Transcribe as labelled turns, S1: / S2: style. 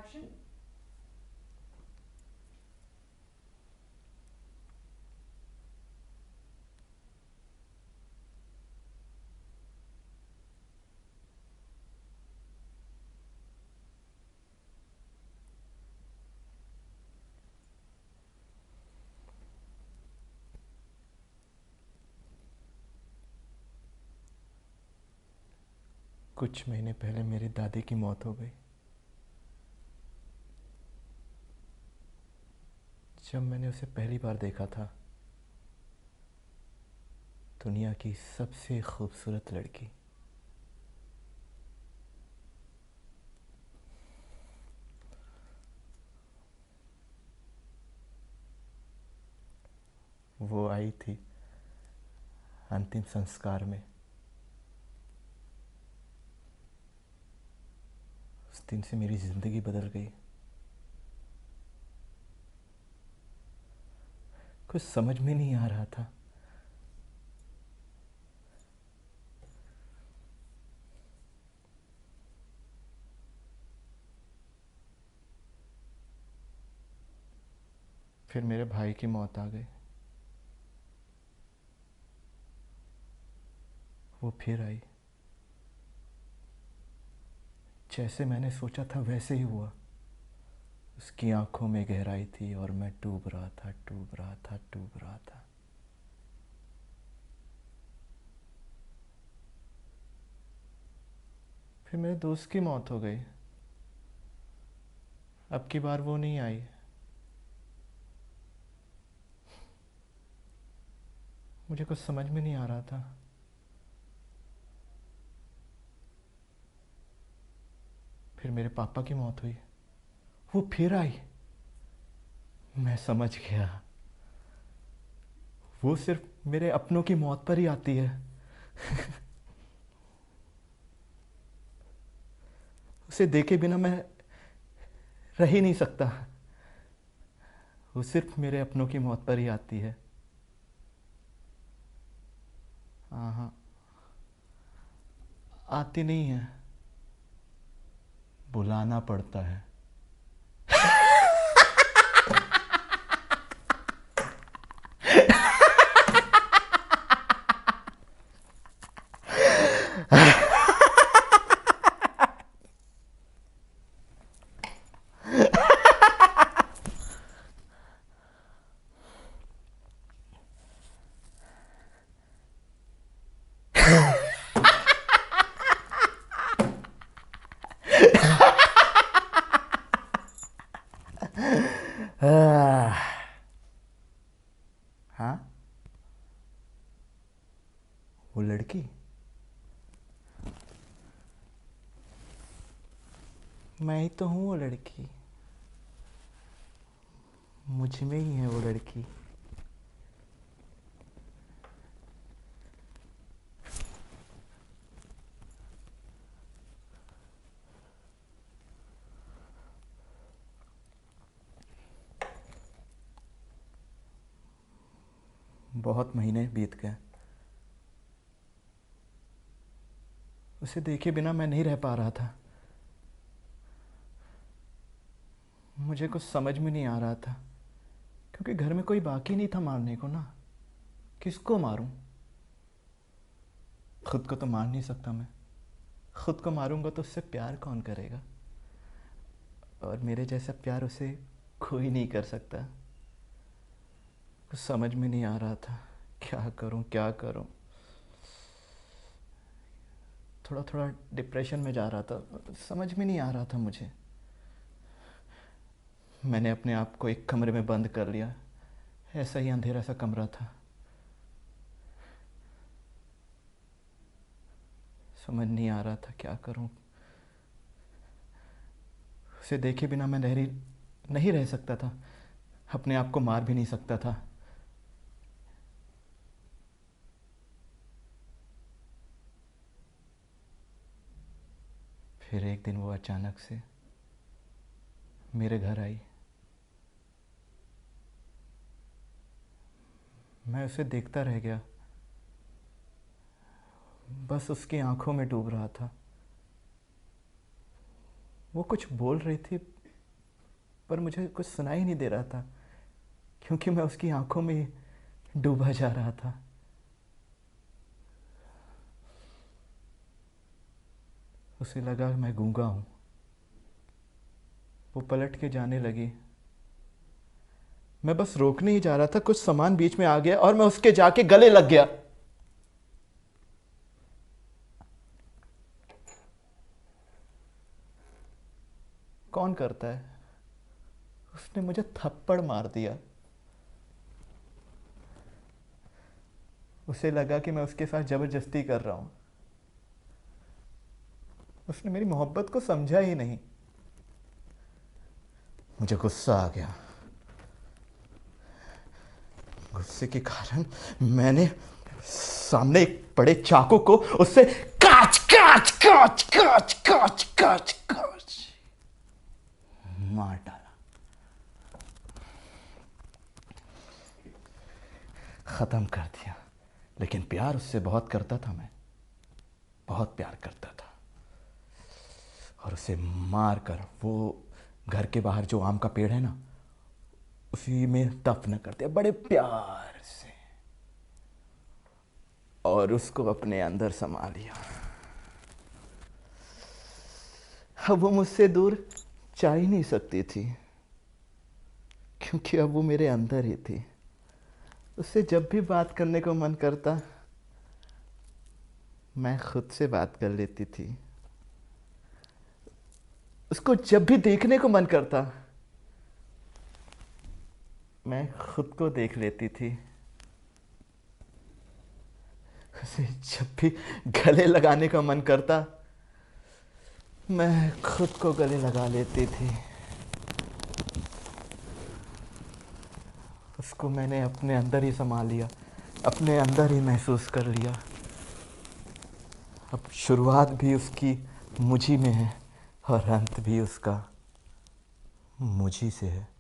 S1: Action.
S2: कुछ महीने पहले मेरी दादी की मौत हो गई। जब मैंने उसे पहली बार देखा था, दुनिया की सबसे खूबसूरत लड़की, वो आई थी अंतिम संस्कार में। उस दिन से मेरी ज़िंदगी बदल गई। कुछ समझ में नहीं आ रहा था। फिर मेरे भाई की मौत आ गई। वो फिर आई। जैसे मैंने सोचा था वैसे ही हुआ। उसकी आंखों में गहराई थी और मैं डूब रहा था, डूब रहा था, डूब रहा था। फिर मेरे दोस्त की मौत हो गई। अब की बार वो नहीं आई। मुझे कुछ समझ में नहीं आ रहा था। फिर मेरे पापा की मौत हुई। वो फिर आई। मैं समझ गया, वो सिर्फ मेरे अपनों की मौत पर ही आती है। उसे देखे बिना मैं रह ही नहीं सकता। वो सिर्फ मेरे अपनों की मौत पर ही आती है। हाँ हाँ, आती नहीं है, बुलाना पड़ता है। हाँ, वो लड़की, मैं ही तो हूँ वो लड़की। मुझ में ही है वो लड़की। बहुत महीने बीत गए। उसे देखे बिना मैं नहीं रह पा रहा था। मुझे कुछ समझ में नहीं आ रहा था, क्योंकि घर में कोई बाकी नहीं था मारने को ना। किसको मारूं? खुद को तो मार नहीं सकता मैं। खुद को मारूंगा तो उससे प्यार कौन करेगा? और मेरे जैसा प्यार उसे कोई नहीं कर सकता। कुछ समझ में नहीं आ रहा था, क्या करूं क्या करूं। थोड़ा थोड़ा डिप्रेशन में जा रहा था। समझ में नहीं आ रहा था मुझे। मैंने अपने आप को एक कमरे में बंद कर लिया। ऐसा ही अंधेरा सा कमरा था। समझ नहीं आ रहा था क्या करूं। उसे देखे बिना मैं नहीं रह सकता था। अपने आप को मार भी नहीं सकता था। फिर एक दिन वो अचानक से मेरे घर आई। मैं उसे देखता रह गया, बस उसकी आंखों में डूब रहा था। वो कुछ बोल रही थी, पर मुझे कुछ सुनाई नहीं दे रहा था, क्योंकि मैं उसकी आंखों में डूबा जा रहा था। उसे लगा मैं गूंगा हूं। वो पलट के जाने लगी। मैं बस रोकने ही जा रहा था, कुछ सामान बीच में आ गया और मैं उसके जाके गले लग गया। कौन करता है? उसने मुझे थप्पड़ मार दिया। उसे लगा कि मैं उसके साथ जबरदस्ती कर रहा हूं। उसने मेरी मोहब्बत को समझा ही नहीं। मुझे गुस्सा आ गया। गुस्से के कारण मैंने सामने एक बड़े चाकू को उससे काच काच काच काच काच काच काच मार डाला। खत्म कर दिया। लेकिन प्यार उससे बहुत करता था मैं, बहुत प्यार करता था। और उसे मार कर वो घर के बाहर जो आम का पेड़ है ना, उसी में दफन कर दिया बड़े प्यार से, और उसको अपने अंदर समा लिया। अब वो मुझसे दूर जा ही नहीं सकती थी, क्योंकि अब वो मेरे अंदर ही थी। उससे जब भी बात करने को मन करता, मैं खुद से बात कर लेती थी। उसको जब भी देखने को मन करता, मैं खुद को देख लेती थी। उसे जब भी गले लगाने का मन करता, मैं खुद को गले लगा लेती थी। उसको मैंने अपने अंदर ही संभाल लिया, अपने अंदर ही महसूस कर लिया। अब शुरुआत भी उसकी मुझी में है और अंत भी उसका मुझी से है।